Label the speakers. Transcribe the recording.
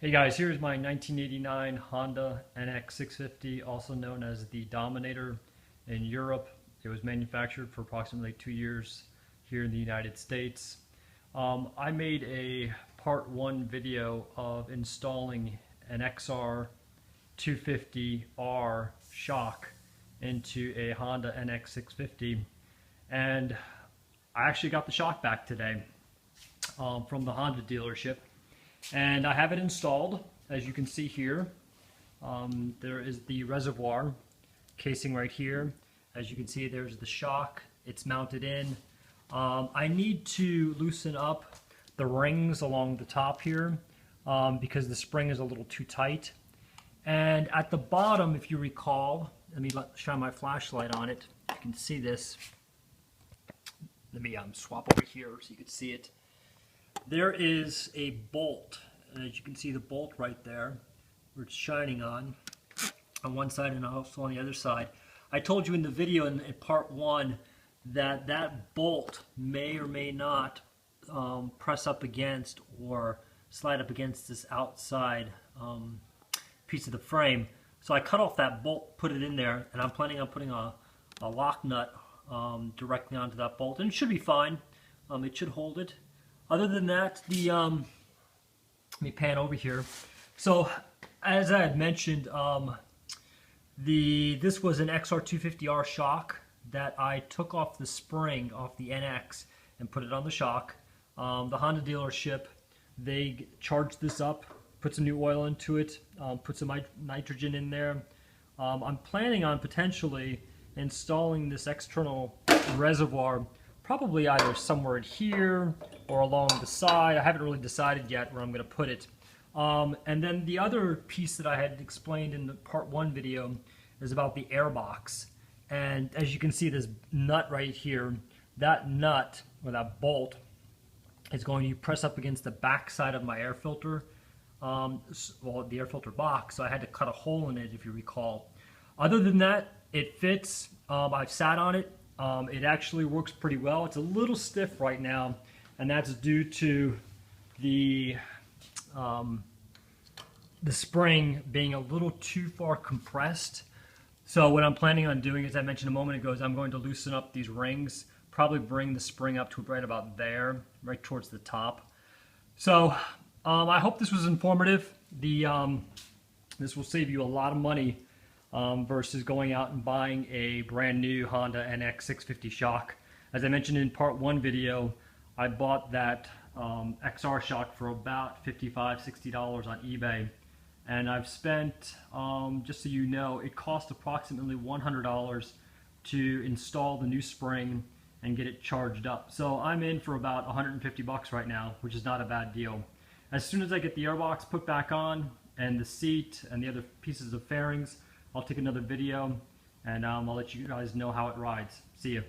Speaker 1: Hey guys, here's my 1989 Honda NX650, also known as the Dominator in Europe. It was manufactured for approximately 2 years here in the United States. I made a part 1 video of installing an XR250R shock into a Honda NX650, and I actually got the shock back today from the Honda dealership. And I have it installed, as you can see here. There is the reservoir casing right here. As you can see, there's the shock. It's mounted in. I need to loosen up the rings along the top here because the spring is a little too tight. And at the bottom, if you recall, let me shine my flashlight on it. You can see this. Let me swap over here so you can see it. There is a bolt, and as you can see the bolt right there, where it's shining on one side and also on the other side. I told you in the video in part 1 that that bolt may or may not press up against or slide up against this outside piece of the frame. So I cut off that bolt, put it in there, and I'm planning on putting a lock nut directly onto that bolt, and it should be fine. It should hold it. Other than that, let me pan over here. So, as I had mentioned, this was an XR250R shock that I took off the spring off the NX and put it on the shock. The Honda dealership, they charged this up, put some new oil into it, put some nitrogen in there. I'm planning on potentially installing this external reservoir probably either somewhere here or along the side. I haven't really decided yet where I'm going to put it. And then the other piece that I had explained in the part 1 video is about the air box. And as you can see, this nut right here, that nut, or that bolt, is going to press up against the back side of my air filter, well, the air filter box, so I had to cut a hole in it, if you recall. Other than that, it fits. I've sat on it. It actually works pretty well. It's a little stiff right now, and that's due to the spring being a little too far compressed. So what I'm planning on doing, as I mentioned a moment ago, is I'm going to loosen up these rings, probably bring the spring up to right about there, right towards the top. So I hope this was informative. This will save you a lot of money versus going out and buying a brand new Honda NX650 shock. As I mentioned in part 1 video, I bought that XR shock for about $55, $60 on eBay. And I've spent, just so you know, it cost approximately $100 to install the new spring and get it charged up. So I'm in for about 150 bucks right now, which is not a bad deal. As soon as I get the airbox put back on and the seat and the other pieces of fairings, I'll take another video and I'll let you guys know how it rides. See ya.